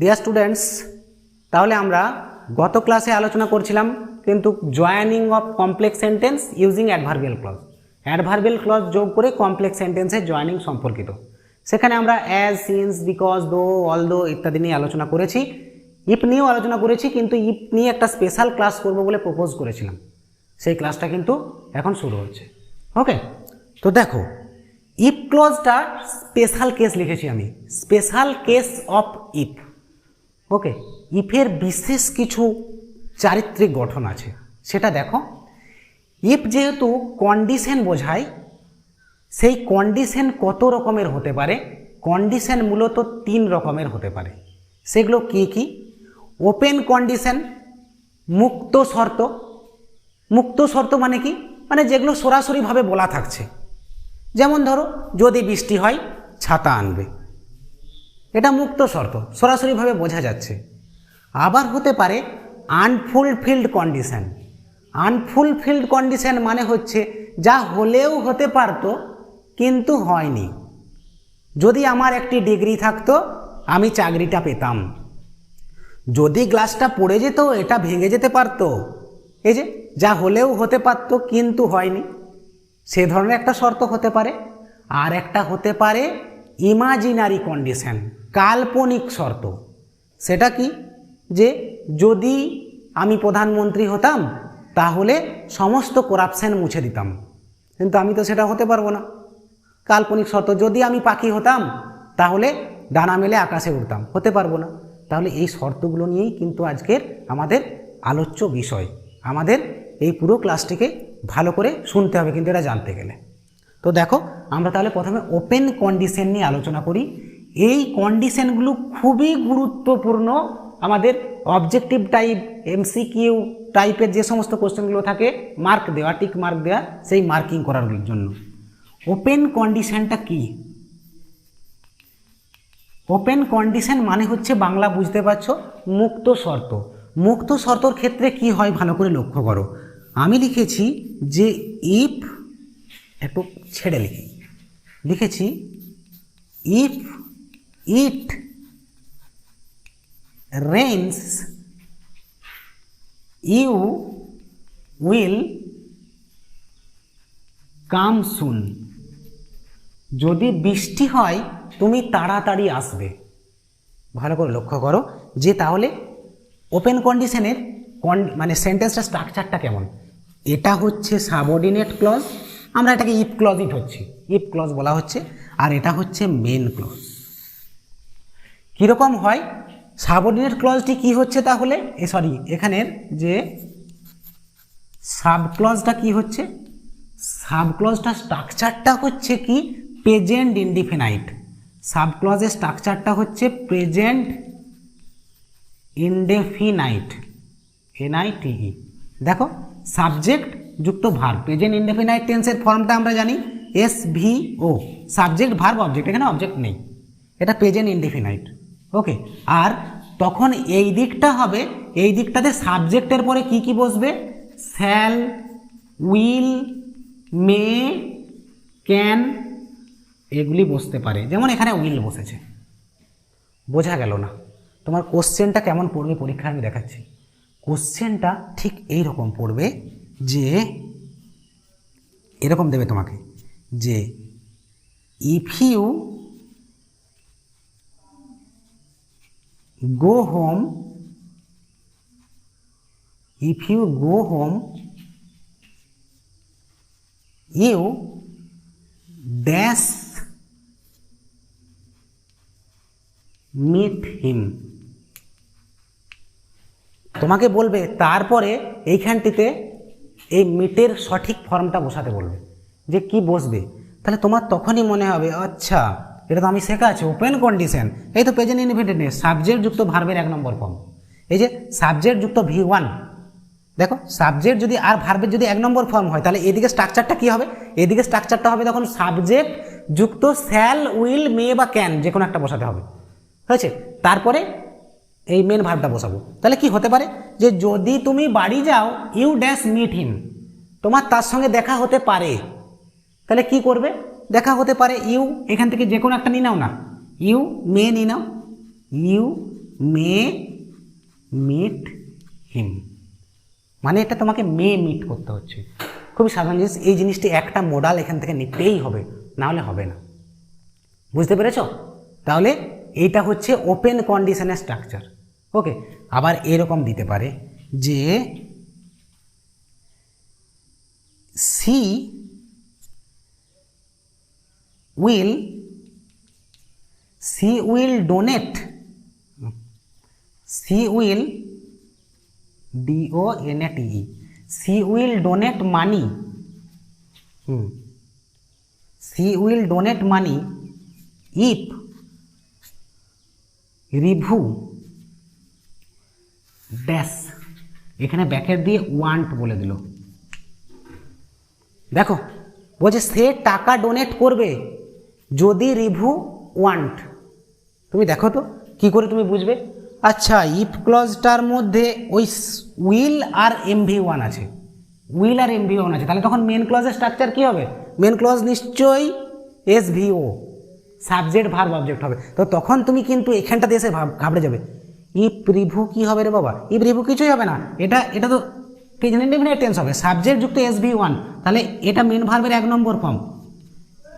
Dear students, তাহলে আমরা গত ক্লাসে আলোচনা করছিলাম কিন্তু joining of complex sentence using adverbial clause. Adverbial clause যোগ করে কমপ্লেক্স সেন্টেন্সের জয়েনিং সম্পর্কিত। সেখানে আমরা as, since, because, though, although ইত্যাদি নিয়ে আলোচনা করেছি। ইফ নিয়েও আলোচনা করেছি, কিন্তু ইফ নিয়ে একটা স্পেশাল ক্লাস করব বলে প্রপোজ করেছিলাম। সেই ক্লাসটা কিন্তু এখন শুরু হচ্ছে। ওকে, তো দেখো ইফ ক্লজটা স্পেশাল কেস লিখেছি আমি, স্পেশাল কেস অফ ইফ। ওকে, ইফের বিশেষ কিছু চারিত্রিক গঠন আছে, সেটা দেখো। ইফ যেহেতু কন্ডিশন বোঝায়, সেই কন্ডিশন কত রকমের হতে পারে? কন্ডিশন মূলত 3 রকমের হতে পারে। সেগুলো কি কি? ওপেন কন্ডিশন, মুক্ত শর্ত। মুক্ত শর্ত মানে কি? মানে যেগুলো সরাসরিভাবে বলা থাকছে। যেমন ধরো, যদি বৃষ্টি হয় ছাতা আনবে, এটা মুক্ত শর্ত, সরাসরিভাবে বোঝা যাচ্ছে। আবার হতে পারে আনফুলফিল্ড কন্ডিশন। আনফুলফিল্ড কন্ডিশন মানে হচ্ছে যা হলেও হতে পারতো কিন্তু হয়নি। যদি আমার একটি ডিগ্রি থাকতো আমি চাকরিটা পেতাম, যদি গ্লাসটা পড়ে যেত এটা ভেঙে যেতে পারতো। এই যে যা হলেও হতে পারতো কিন্তু হয়নি, সে ধরনের একটা শর্ত হতে পারে। আর একটা হতে পারে ইমাজিনারি কন্ডিশন, কাল্পনিক শর্ত। সেটা কি? যে যদি আমি প্রধানমন্ত্রী হতাম তাহলে সমস্ত করাপশন মুছে দিতাম, কিন্তু আমি তো সেটা হতে পারবো না। কাল্পনিক শর্ত। যদি আমি পাখি হতাম তাহলে ডানা মেলে আকাশে উড়তাম, হতে পারবো না। তাহলে এই শর্তগুলো নিয়েই কিন্তু আজকের আমাদের আলোচ্য বিষয়। আমাদের এই পুরো ক্লাসটিকে ভালো করে শুনতে হবে কিন্তু এটা জানতে গেলে। তো দেখো, আমরা তাহলে প্রথমে ওপেন কন্ডিশন নিয়ে আলোচনা করি। এই কন্ডিশনগুলো খুবই গুরুত্বপূর্ণ আমাদের অবজেক্টিভ টাইপ, এমসিকিউ টাইপের যে সমস্ত কোশ্চেনগুলো থাকে, মার্ক দেওয়া, টিক মার্ক দেওয়া, সেই মার্কিং করার জন্য। ওপেন কন্ডিশনটা কি? ওপেন কন্ডিশন মানে হচ্ছে, বাংলা বুঝতে পারছো, মুক্ত শর্ত। মুক্ত শর্তর ক্ষেত্রে কি হয় ভালো করে লক্ষ্য করো। আমি লিখেছি যে ইফ, একটু ছেড়ে লিখেছি if it rains you will come soon. যদি বৃষ্টি হয় তুমি তাড়াতাড়ি আসবে। ভালো করে লক্ষ্য করো যে তাহলে ওপেন কন্ডিশনের মানে সেন্টেন্সটা স্ট্রাকচারটা কেমন। এটা হচ্ছে সাবঅর্ডিনেট ক্লজ, আমরা এটাকে ইফ ক্লজই ধরছি, ইফ ক্লজ বলা হচ্ছে। আর এটা হচ্ছে মেন ক্লজ। কীরকম হয় সাবঅর্ডিনেট ক্লজটি? কি হচ্ছে তাহলে, এখানের যে সাব ক্লজটা কি হচ্ছে? সাব ক্লজটা স্ট্রাকচারটা হচ্ছে কি? Present indefinite. সাব ক্লজের স্ট্রাকচারটা হচ্ছে প্রেজেন্ট ইনডেফিনাইট, NITE। দেখো, সাবজেক্ট যুক্ত ভার্ব। প্রেজেন্ট ইনডেফিনাইট টেন্সের ফর্মটা আমরা জানি SVO, সাবজেক্ট ভার্ব অবজেক্ট, এখানে অবজেক্ট নেই, এটা প্রেজেন্ট ইনডেফিনাইট। ওকে, আর তখন এই দিকটা হবে, এই দিকটাতে সাবজেক্টের পরে কি কি বসবে? শ্যাল, উইল, মে, ক্যান, এগুলি বসতে পারে। যেমন এখানে উইল বসেছে, বোঝা গেল না? তোমার কোশ্চেনটা কেমন পড়বে পরীক্ষা আমি দেখাচ্ছি। কোশ্চেনটা ঠিক এই রকম পড়বে, যে এরকম দেবে তোমাকে, যে if you go home, if you go home you dash meet him. তোমাকে বলবে তারপরে এইখানটিতে এই মিটের সঠিক ফর্মটা বসাতে বলবে, যে কি বসবে। তাহলে তোমার তখনই মনে হবে, আচ্ছা এটা তো আমি শেখা আছে, ওপেন কন্ডিশন, এই তো প্রেজেন্ট ইনডিফিনাইট, সাবজেক্ট যুক্ত ভার্বের 1 নম্বর ফর্ম। এই যে সাবজেক্ট যুক্ত V1, দেখো সাবজেক্ট যদি আর ভার্বের যদি 1 নম্বর ফর্ম হয়, তাহলে এদিকে স্ট্রাকচারটা কি হবে? এদিকে স্ট্রাকচারটা হবে তখন সাবজেক্ট যুক্ত শ্যাল, উইল, মে বা ক্যান, যে কোনো একটা বসাতে হবে, হয়েছে? তারপরে এই মেন ভার্বটা বসাবো। তাহলে কি হতে পারে? যে যদি তুমি বাড়ি যাও, ইউ ড্যাশ মিট হিম, তোমার তার সঙ্গে দেখা হতে পারে। তাহলে কি করবে? দেখা হতে পারে, ইউ এখান থেকে যে কোনো একটা নিয়ে নাও না, ইউ মে নিয়ে নাও, ইউ মে মিট হিম, মানে এটা তোমাকে মে মিট করতে হচ্ছে। খুবই সাধারণ জিনিস, এই জিনিসটি একটা মোডাল এখান থেকে নিতেই হবে, নাহলে হবে না। বুঝতে পেরেছ? তাহলে এইটা হচ্ছে ওপেন কন্ডিশনের স্ট্রাকচার। ওকে, আবার এরকম দিতে পারে যে she will donate, she will DONATE, she will donate money, she will donate money if রিভু ড্যাশ, এখানে ব্যাকেট দিয়ে ওয়ান্ট বলে দিল। দেখো বলছে সে টাকা ডোনেট করবে যদি রিভু ওয়ান্ট। তুমি দেখো তো কি করে তুমি বুঝবে? আচ্ছা, ইফ ক্লজটার মধ্যে ওই উইল আর MV1 আছে, উইল আর MV1 আছে, তাহলে তখন মেন ক্লজের স্ট্রাকচার কি হবে? মেন ক্লজ নিশ্চয়ই SVO, সাবজেক্ট ভার্ব অবজেক্ট হবে। তো তখন তুমি কিন্তু এখানটাতে এসে ঘাবড়ে যাবে, ইফ রিভু কি হবে রে বাবা? ইফ রিভু কিছুই হবে না, এটা তো ইনডেফিনিট টেন্স হবে, সাবজেক্ট যুক্ত SVO1, তাহলে এটা মেন ভার্বের 1 নম্বর ফর্ম।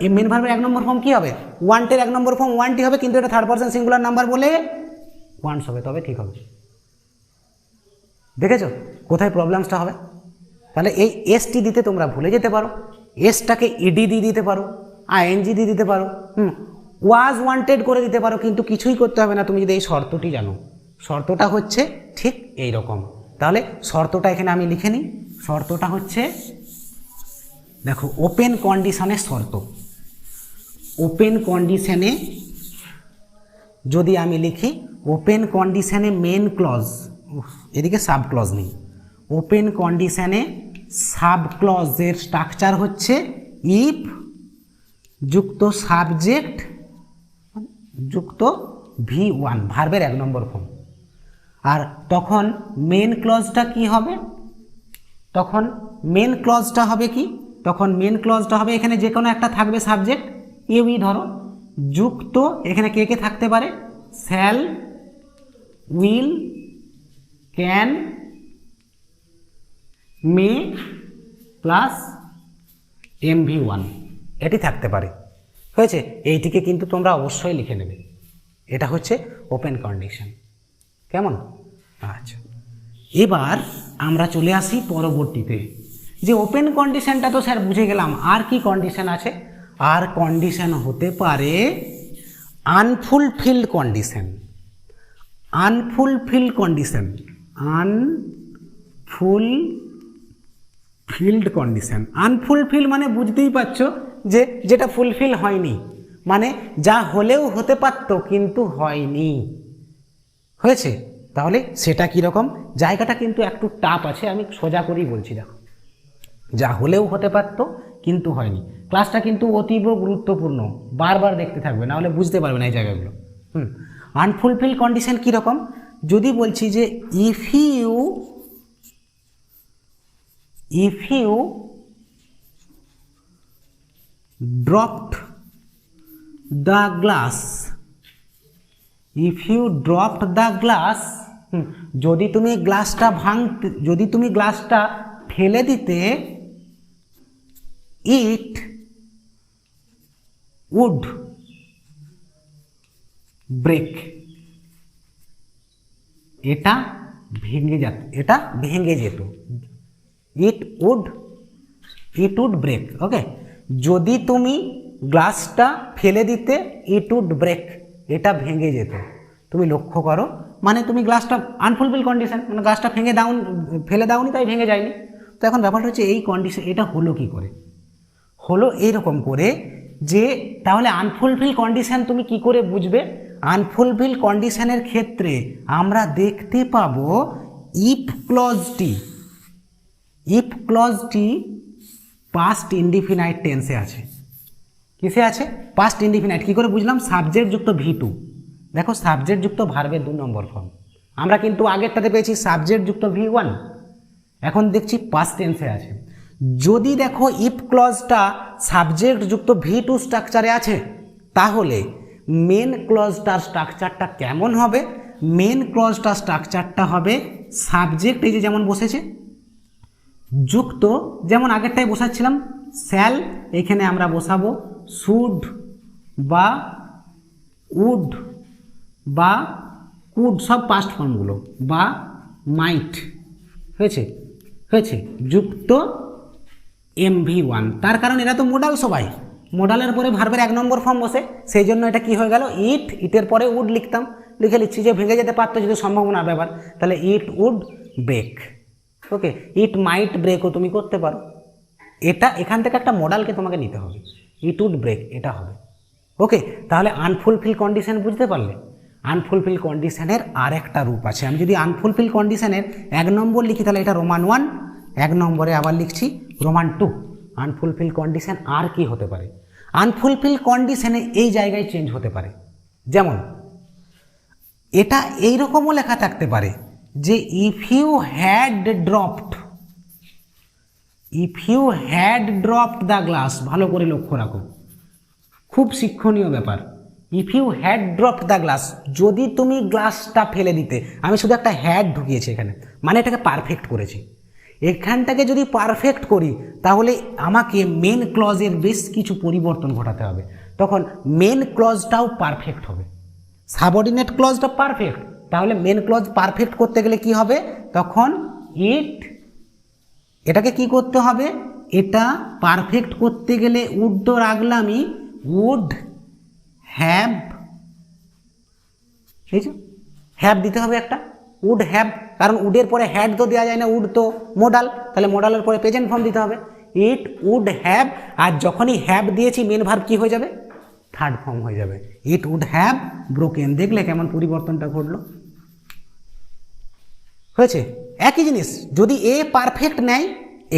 এই মেন ভার্বের 1 নম্বর ফর্ম কি হবে? ওয়ান্টের 1 নম্বর ফর্ম ওয়ান্টই হবে, কিন্তু এটা থার্ড পারসন সিঙ্গুলার নাম্বার বলে ওয়ান্টস হবে, তবে ঠিক হবে। দেখেছো কোথায় প্রবলেমসটা হবে? তাহলে এই এসটি দিতে তোমরা ভুলে যেতে পারো, এসটাকে ইডি দিয়ে দিতে পারো, ING দিয়ে দিতে পারো, ওয়াজ ওয়ান্টেড করে দিতে পারো, কিন্তু কিছুই করতে হবে না তুমি যদি এই শর্তটি জানো। শর্তটা হচ্ছে ঠিক এই রকম। তাহলে শর্তটা এখানে আমি লিখে নিই। শর্তটা হচ্ছে, দেখো, ওপেন কন্ডিশনের শর্ত। ওপেন কন্ডিশনে যদি আমি লিখি, ওপেন কন্ডিশনে মেন ক্লজ, এদিকে সাব ক্লজ নেই, ওপেন কন্ডিশনে সাব ক্লজের স্ট্রাকচার হচ্ছে ইফ যুক্ত সাবজেক্ট যুক্ত V1, ভার্বের 1 নম্বর ফর্ম। আর তখন মেন ক্লজটা কি হবে? তখন মেন ক্লজটা হবে কি? তখন মেন ক্লজটা হবে, এখানে যে কোনো একটা থাকবে সাবজেক্ট, ইউই ধরো, যুক্ত এখানে কে কে থাকতে পারে? Shall, will, can, may plus MV1, এটি থাকতে পারে। হয়েছে? এইটিকে কিন্তু তোমরা অবশ্যই লিখে নেবে। এটা হচ্ছে ওপেন কন্ডিশন। কেমন? আচ্ছা, এবার আমরা চলে আসি পরবর্তীতে, যে ওপেন কন্ডিশনটা তো স্যার বুঝে গেলাম, আর কি কন্ডিশন আছে? আর কন্ডিশন হতে পারে unfulfilled condition. Unfulfilled condition, unfulfilled condition. Unfulfil মানে বুঝতেই পারছো যে যেটা ফুলফিল হয়নি, মানে যা হলেও হতে পারতো কিন্তু হয়নি। হয়েছে? তাহলে সেটা কীরকম? জায়গাটা কিন্তু একটু টাফ আছে, আমি সোজা করেই বলছি। দেখো, যা হলেও হতে পারতো কিন্তু হয়নি, ক্লাসটা কিন্তু অতীব গুরুত্বপূর্ণ, বারবার দেখতে থাকবে, নাহলে বুঝতে পারবে না এই জায়গাগুলো। আনফুলফিল কন্ডিশন কীরকম? যদি বলছি যে if you dropped the glass, if you dropped the glass, যদি তুমি গ্লাসটা ফেলে দিতে, it would break, এটা ভেঙে যেত, it would break। ওকে, যদি তুমি গ্লাসটা ফেলে দিতে, ইট উড ব্রেক, এটা ভেঙে যেত। তুমি লক্ষ্য করো, মানে তুমি গ্লাসটা আনফুলফিল কন্ডিশন, মানে গ্লাসটা ফেলে দাওনি, তাই ভেঙে যায়নি। তো এখন ব্যাপারটা হচ্ছে এই কন্ডিশন, এটা হলো কি করে? হলো এইরকম করে যে, তাহলে আনফুলফিল কন্ডিশন তুমি কি করে বুঝবে? আনফুলফিল কন্ডিশনের ক্ষেত্রে আমরা দেখতে পাবো ইফ ক্লজটি পাস্ট ইনডিফিনাইট টেন্সে আছে। কিসে আছে? Past indefinite. কী করে বুঝলাম? সাবজেক্ট যুক্ত V2। দেখো, সাবজেক্ট যুক্ত ভার্বের 2 নম্বর ফর্ম। আমরা কিন্তু আগেরটাতে পেয়েছি সাবজেক্ট যুক্ত V1, এখন দেখছি পাস্ট টেন্সে আছে। যদি দেখো ইফ ক্লজটা সাবজেক্ট যুক্ত V2 স্ট্রাকচারে আছে, তাহলে মেন ক্লজটার স্ট্রাকচারটা কেমন হবে? মেন ক্লজটা স্ট্রাকচারটা হবে সাবজেক্ট এই যে যেমন বসেছে যুক্ত, যেমন আগেরটাই বসাচ্ছিলাম শ্যাল, এখানে আমরা বসাবো শুড বা উড বা কুড, সব পাস্ট ফর্মগুলো, বা মাইট, হয়েছে হয়েছে যুক্ত MV1। তার কারণ এরা তো মোডাল, সবাই মোডালের পরে ভার্বের 1 নম্বর ফর্ম বসে, সেই জন্য এটা কি হয়ে গেল ইট, ইটের পরে উড লিখতাম, লিখে লিখছি যে ভেঙে যেতে পারতো যদি সম্ভাবনা ব্যাপার, তাহলে ইট উড ব্রেক। ওকে, ইট মাইট ব্রেকও তুমি করতে পারো, এটা এখান থেকে একটা মডালকে তোমাকে নিতে হবে, ইট উড ব্রেক এটা হবে। ওকে, তাহলে আনফুলফিল কন্ডিশন বুঝতে পারলে? আনফুলফিল কন্ডিশনের আর একটা রূপ আছে। আমি যদি আনফুলফিল কন্ডিশনের 1 নম্বর লিখি তাহলে এটা রোমান 1, 1 নম্বরে আবার লিখছি রোমান 2। আনফুলফিল কন্ডিশন আর কি হতে পারে? আনফুলফিল কন্ডিশনে এই জায়গায় চেঞ্জ হতে পারে, যেমন এটা এইরকমও লেখা থাকতে পারে যে if you had dropped, if you had dropped the glass, ভালো করে লক্ষ্য রাখো, খুব শিক্ষণীয় ব্যাপার। If you had dropped the glass, যদি তুমি গ্লাসটা ফেলে দিতে, আমি শুধু একটা হ্যাড ঢুকিয়েছি এখানে, মানে এটাকে পারফেক্ট করেছি। এখানটাকে যদি পারফেক্ট করি তাহলে আমাকে মেন ক্লজের বেশ কিছু পরিবর্তন ঘটাতে হবে, তখন মেন ক্লজটাও পারফেক্ট হবে। সাবঅর্ডিনেট ক্লজটা পারফেক্ট, তাহলে মেন ক্লজ পারফেক্ট করতে গেলে কি হবে, তখন ইট, এটাকে কি করতে হবে, এটা পারফেক্ট করতে গেলে উড তো রাখলামই, উড হ্যাভ, এই যে হ্যাভ দিতে হবে একটা, উড হ্যাভ, কারণ উডের পরে হ্যাড তো দেওয়া যায় না, উড তো মোডাল, তাহলে মোডালের পরে প্রেজেন্ট ফর্ম দিতে হবে, ইট উড হ্যাভ, আর যখনই হ্যাভ দিয়েছি মেন ভার্ব কি হয়ে যাবে, থার্ড ফর্ম হয়ে যাবে, ইট উড হ্যাভ ব্রোকেন। দেখলে কেমন পরিবর্তনটা ঘটলো? হয়েছে একই জিনিস, যদি এ পারফেক্ট নেয়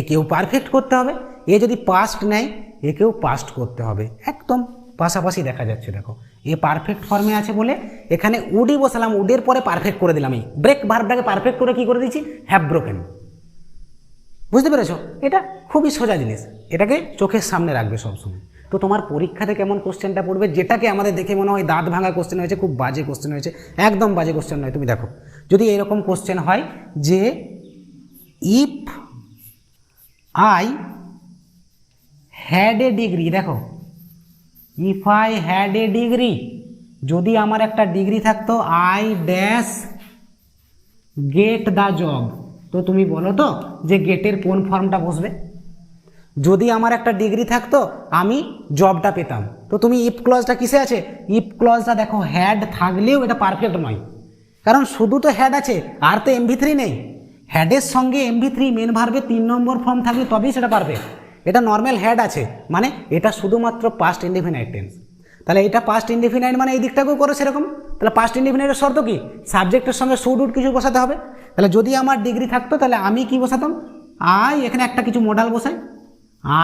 একেও পারফেক্ট করতে হবে, এ যদি পাস্ট নেয় একেও পাস্ট করতে হবে, একদম পাশাপাশি দেখা যাচ্ছে। দেখো এ পারফেক্ট ফর্মে আছে বলে এখানে উডই বসালাম, উডের পরে পারফেক্ট করে দিলাম, এই ব্রেক ভার্বটাকে পারফেক্ট করে কি করে দিচ্ছি, হ্যাভ ব্রোকেন। বুঝতে পেরেছো? এটা খুবই সোজা জিনিস, এটাকে চোখের সামনে রাখবে সবসময়। তো তোমার পরীক্ষাতে কেমন কোশ্চেনটা পড়বে, যেটাকে আমাদের দেখে মনে হয় দাঁত ভাঙা কোশ্চেন হয়েছে, খুব বাজে কোশ্চেন হয়েছে, একদম বাজে কোশ্চেন নয়। তুমি দেখো যদি এরকম কোশ্চেন হয় যে if I had a degree, দেখো if I had a degree, যদি আমার একটা ডিগ্রি থাকতো, I dash get the job, তো তুমি বলো তো যে গেটের কোন ফর্মটা বসবে? যদি আমার একটা ডিগ্রি থাকতো আমি জবটা পেতাম, তো তুমি ইফ ক্লজটা কিসে আছে? ইফ ক্লজটা দেখো হ্যাড থাকলেও এটা পারফেক্ট নয়, কারণ শুধু তো হ্যাড আছে আর তো MV3 নেই। হ্যাডের সঙ্গে MV3 মেন ভার্বে 3 নম্বর ফর্ম থাকলে তবেই সেটা পারফেক্ট। এটা নর্মাল হ্যাড আছে মানে এটা শুধুমাত্র পাস্ট ইনডেফিনাইট টেন্স, তাহলে এটা পাস্ট ইনডেফিনাইট মানে এই দিকটাকেও করো সেরকম। তাহলে পাস্ট ইনডেফিনাইটের শর্ত কি? সাবজেক্টের সঙ্গে শুড উড কিছু বসাতে হবে। তাহলে যদি আমার ডিগ্রি থাকতো তাহলে আমি কি বসাতাম, আই, এখানে একটা কিছু মডাল বসাই,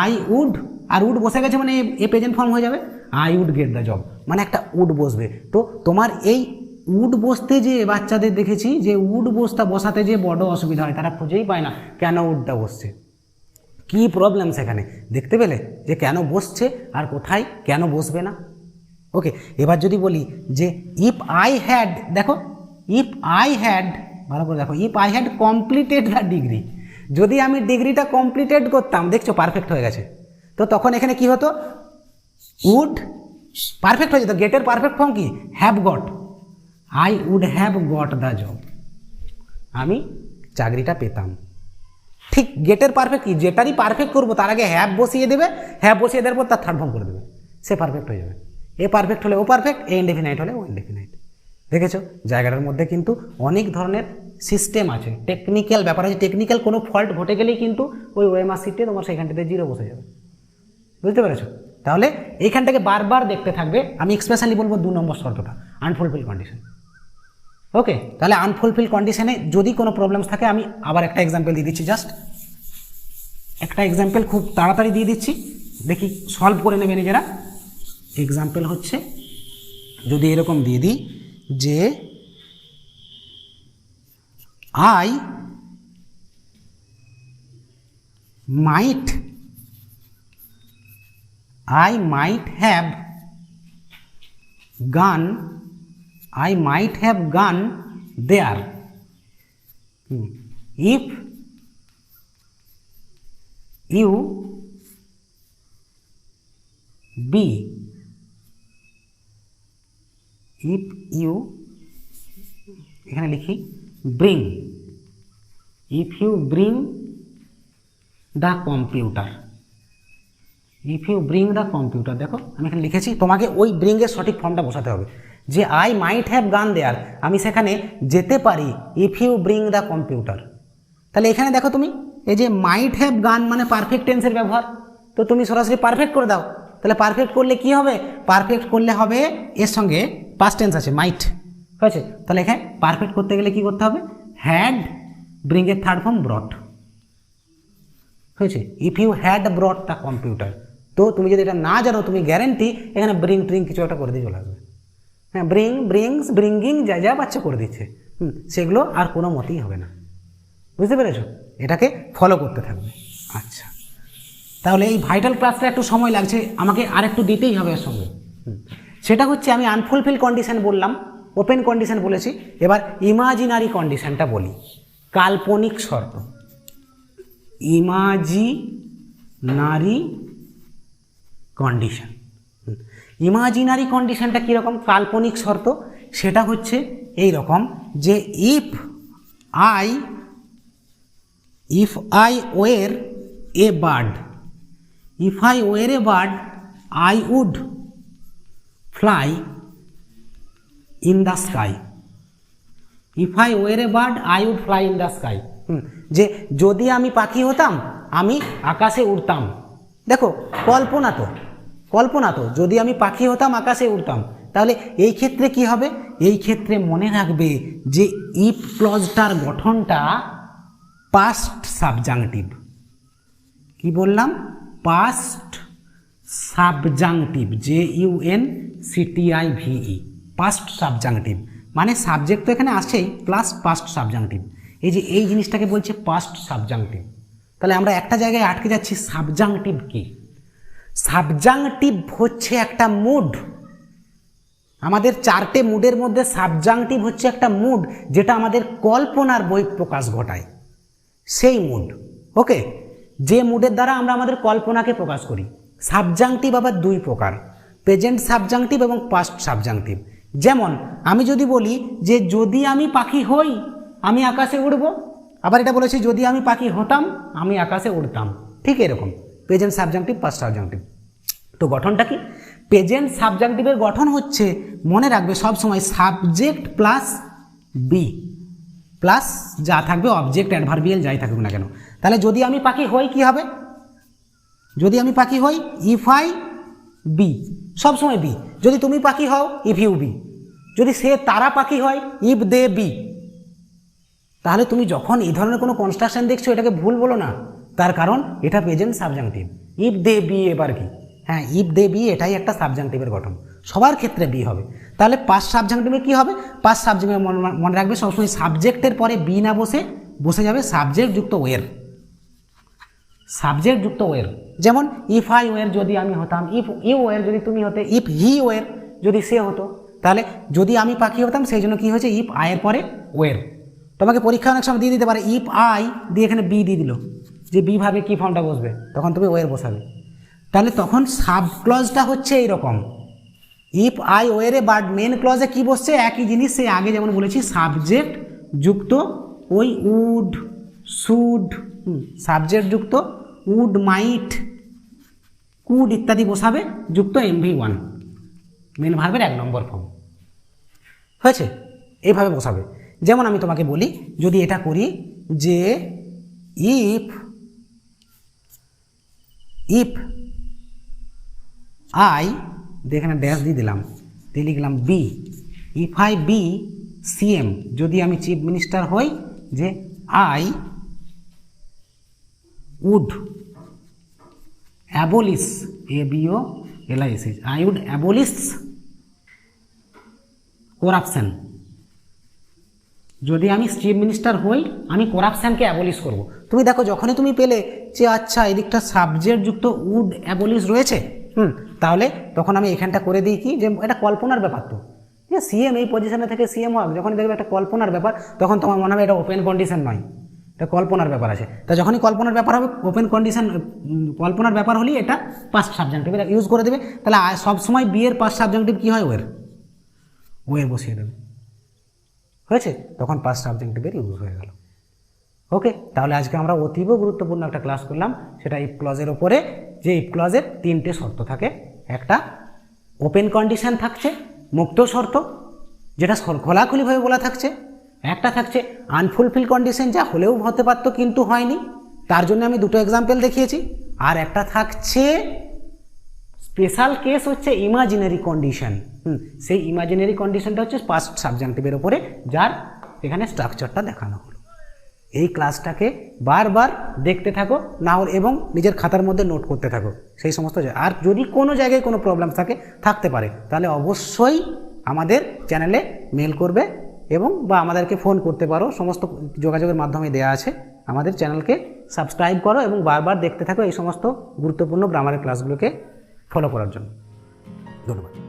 আই উড, আর উড বসে গেছে মানে এ প্রেজেন্ট ফর্ম হয়ে যাবে, I would get the job, মানে একটা উড বসবে। তো তোমার এই উড বসতে যে বাচ্চাদের দেখেছি যে উড বসাতে যে বড় অসুবিধা হয়, তারা খুঁজেই পায় না কেন উডটা বসছে, কি প্রবলেম সেখানে দেখতে পেলে যে কেন বসছে আর কোথায় কেন বসবে না। ওকে, এবার যদি বলি যে ইফ আই হ্যাড, দেখো ইফ আই হ্যাড, ভালো করে দেখো, if I had completed the degree, যদি আমি ডিগ্রিটা কমপ্লিটেড করতাম, দেখছো পারফেক্ট হয়ে গেছে, তো তখন এখানে কি হতো, উড পারফেক্ট হয়ে যেত। গেটের পারফেক্ট ফর্ম কি, have got, I would have got the job, আমি চাকরিটা পেতাম। ঠিক গেটের পারফেক্ট কি, যেটারই পারফেক্ট করবো তার আগে হ্যাভ বসিয়ে দেবে, হ্যাভ বসিয়ে দেওয়ার পর তার থার্ড ফর্ম করে দেবে, সে পারফেক্ট হয়ে যাবে। এ পারফেক্ট হলে ও পারফেক্ট, এ ইনডেফিনাইট হলে ও ইনডেফিনাইট। দেখেছো জায়গাটার মধ্যে কিন্তু অনেক ধরনের সিস্টেম আছে, টেকনিক্যাল ব্যাপার আছে, টেকনিক্যাল কোনো ফল্ট ঘটে গেলেই কিন্তু ওই ওএমআর শিটে তোমার সেইখানটাতে 0 বসে যাবে। বুঝতে পেরেছো? তাহলে এইখানটাকে বারবার দেখতে থাকবে। আমি স্পেশালি বলবো 2 নম্বর শর্তটা, আনফুলফিল কন্ডিশন। ওকে, তাহলে আনফুলফিল কন্ডিশনে যদি কোনো প্রবলেমস থাকে, আমি আবার একটা এক্সাম্পল দিয়ে দিচ্ছি, জাস্ট একটা এক্সাম্পল খুব তাড়াতাড়ি দিয়ে দিচ্ছি, দেখি সলভ করে নেবে নিজেরা। এক্সাম্পল হচ্ছে যদি এরকম দিয়ে দিই যে I might have gone there, if you be, if you এখানে লিখি bring, if you bring the computer, if you bring the computer. দেখো আমি এখানে লিখেছি, তোমাকে ওই ব্রিংয়ের সঠিক ফর্মটা বসাতে হবে, যে আই মাইট হ্যাভ গান দেয়ার, আমি সেখানে যেতে পারি if you bring the computer. তাহলে এখানে দেখো তুমি এই যে মাইট হ্যাভ গান মানে পারফেক্ট টেন্সের ব্যবহার, তো তুমি সরাসরি পারফেক্ট করে দাও। তাহলে পারফেক্ট করলে কি হবে, পারফেক্ট করলে হবে এর সঙ্গে পাস্ট টেন্স আছে মাইট, হয়েছে। তাহলে এখানে পারফেক্ট করতে গেলে কি করতে হবে, হ্যাড ব্রিংয়ের থার্ড ফর্ম ব্রট, হয়েছে। If you had brought the computer, তো তুমি যদি এটা না জানো তুমি গ্যারেন্টি এখানে ব্রিং ট্রিং কিছু একটা করে দিয়ে চলে আসবে। হ্যাঁ, ব্রিং, ব্রিংস, ব্রিঙ্গিং যা যা বাচ্চা করে দিচ্ছে, সেগুলো আর কোনো মতেই হবে না, বুঝতে পেরেছো? এটাকে ফলো করতে থাকবে। আচ্ছা, তাহলে এই ভাইটাল ক্লাসটা একটু সময় লাগছে, আমাকে আর একটু দিতেই হবে এর সঙ্গে। সেটা হচ্ছে আমি আনফুলফিল কন্ডিশন বললাম, ওপেন কন্ডিশন বলেছি, এবার ইমাজিনারি কন্ডিশনটা বলি, কাল্পনিক শর্ত। ইমাজিনারি কন্ডিশন, ইমাজিনারি কন্ডিশনটা কীরকম, কাল্পনিক শর্ত, সেটা হচ্ছে এই রকম যে if I were a bird, if I were a bird I would fly in the sky, if I were a bird I would fly in the sky, যে যদি আমি পাখি হতাম আমি আকাশে উড়তাম। দেখো কল্পনা তো যদি আমি পাখি হতাম আকাশে উড়তাম, তাহলে এই ক্ষেত্রে কি হবে, এই ক্ষেত্রে মনে রাখবে যে ইফ ক্লজটার গঠনটা পাস্ট সাবজাংটিভ। কি বললাম, past subjunctive, JUNCTIVE, past subjunctive, মানে সাবজেক্ট তো এখানে আসছেই প্লাস পাস্ট সাবজাংটিভ, এই যে এই জিনিসটাকে বলছে পাস্ট সাবজাংটিভ। তাহলে আমরা একটা জায়গায় আটকে যাচ্ছি, সাবজাংটিভ কি? সাবজাংটিভ হচ্ছে একটা মুড, আমাদের চারটে মুডের মধ্যে সাবজাংটিভ হচ্ছে একটা মুড যেটা আমাদের কল্পনার বহিঃপ্রকাশ ঘটায়, সেই মুড। ওকে, যে মুডের দ্বারা আমরা আমাদের কল্পনাকে প্রকাশ করি। সাবজাংটিভ আবার দুই প্রকার, প্রেজেন্ট সাবজাংটিভ এবং পাস্ট সাবজাংটিভ। যেমন আমি যদি বলি যে যদি আমি পাখি হই আমি আকাশে উড়ব, আবার এটা বলেছি যদি আমি পাখি হতাম আমি আকাশে উড়তাম, ঠিক এরকম প্রেজেন্ট সাবজাংটিভ, পাস্ট সাবজাংটিভ। তো গঠনটা কি, প্রেজেন্ট সাবজাংটিভের গঠন হচ্ছে, মনে রাখবে সব সময় সাবজেক্ট প্লাস বি প্লাস যা থাকবে অবজেক্ট অ্যাডভার্বিয়াল যাই থাকবে না কেন। তাহলে যদি আমি পাখি হই কি হবে, যদি আমি পাখি হই ইফ আই বি, সবসময় বি। যদি তুমি পাখি হও ইফ ইউ বি, যদি সে তারা পাখি হয় ইফ দে বি। তাহলে তুমি যখন এই ধরনের কোনো কনস্ট্রাকশন দেখছো এটাকে ভুল বলো না, তার কারণ এটা present subjunctive. If they be এবার কি, হ্যাঁ ইফ দে বি এটাই একটা সাবজাংটিভের গঠন, সবার ক্ষেত্রে বি হবে। তাহলে পাস্ট সাবজাংটিভে কি হবে, পাস্ট সাবজাংটিভে মনে রাখবে সবসময় সাবজেক্টের পরে বি না বসে যাবে সাবজেক্ট যুক্ত ওয়ের, সাবজেক্ট যুক্ত ওয়ের। যেমন ইফ আই ওয়ের যদি আমি হতাম, ইফ ইউ ওয়ের যদি তুমি হতে, ইফ হি ওয়ের যদি সে হতো। তাহলে যদি আমি পাখি হতাম সেই জন্য কী হয়েছে, ইফ আয়ের পরে ওয়ের। তোমাকে পরীক্ষা অনেক সময় দিয়ে দিতে পারে ইফ আই দিয়ে এখানে বি দিয়ে দিল, যে বি ভাবে কী ফর্মটা বসবে, তখন তুমি ওয়ের বসাবে। তাহলে তখন সাব ক্লজটা হচ্ছে এইরকম, if I were a bird, main ক্লজে কি বসছে একই জিনিস, সে আগে যেমন বলেছি সাবজেক্ট যুক্ত ওই উড, শুড, সাবজেক্ট যুক্ত উড, মাইট, কুড ইত্যাদি বসাবে যুক্ত MV1, মেন ভার্বের 1 নম্বর ফর্ম, হয়েছে। এইভাবে বসাবে। যেমন আমি তোমাকে বলি যদি এটা করি যে ইফ আই, এখানে ড্যাশ দিয়ে দিলাম, দিয়ে লিখলাম be, if I be CM, যদি আমি চিফ মিনিস্টার হই, যে I would abolish, ABOLISH, I would abolish corruption. যদি আমি চিফ মিনিস্টার হই আমি করাপশানকে অ্যাবলিশ করব। তুমি দেখো যখনই তুমি পেলে যে আচ্ছা এদিকটা সাবজেক্ট যুক্ত উড অ্যাবলিশ রয়েছে, তাহলে তখন আমি এখানটা করে দিই কি, যে এটা কল্পনার ব্যাপার, তো যে আছে, সিএম এই পজিশনে থেকে সিএম হোক, যখনই দেখবে একটা কল্পনার ব্যাপার, তখন তোমার মনে হবে এটা ওপেন কন্ডিশন নয়, এটা কল্পনার ব্যাপার আছে। তা যখনই কল্পনার ব্যাপার হবে, ওপেন কন্ডিশন কল্পনার ব্যাপার হলেই এটা পাস্ট সাবজেক্টিভ ইউজ করে দেবে। তাহলে সবসময় বিয়ের পাস্ট সাবজেক্টিভ কী হয়, ওয়ের বসিয়ে দেবে, হয়েছে, তখন পাস্ট সাবজেক্টিভের ইউজ হয়ে গেল। ওকে, তাহলে আজকে আমরা অতীব গুরুত্বপূর্ণ একটা ক্লাস করলাম, সেটা ইফ ক্লজের ওপরে। যে ইফ ক্লজের 3টে শর্ত থাকে, একটা ওপেন কন্ডিশন থাকছে, মুক্ত শর্ত যেটা খোলাখুলিভাবে বলা থাকছে, একটা থাকছে আনফুলফিল কন্ডিশন, যা হলেও হতে পারতো কিন্তু হয়নি, তার জন্য আমি 2টো এক্সাম্পল দেখিয়েছি, আর একটা থাকছে স্পেশাল কেস হচ্ছে ইমাজিনারি কন্ডিশন। সেই ইমাজিনারি কন্ডিশনটা হচ্ছে পাস্ট সাবজেক্টিভের ওপরে, যার এখানে স্ট্রাকচারটা দেখানো হলো। এই ক্লাসটাকে বারবার দেখতে থাকো না হলে, এবং নিজের খাতার মধ্যে নোট করতে থাকো সেই সমস্ত জায়গায়। আর যদি কোনো জায়গায় কোনো প্রবলেম থাকতে পারে, তাহলে অবশ্যই আমাদের চ্যানেলে মেল করবে এবং বা আমাদেরকে ফোন করতে পারো, সমস্ত যোগাযোগের মাধ্যমে দেওয়া আছে। আমাদের চ্যানেলকে সাবস্ক্রাইব করো এবং বারবার দেখতে থাকো এই সমস্ত গুরুত্বপূর্ণ গ্রামারের ক্লাসগুলোকে ফলো করার জন্য। ধন্যবাদ।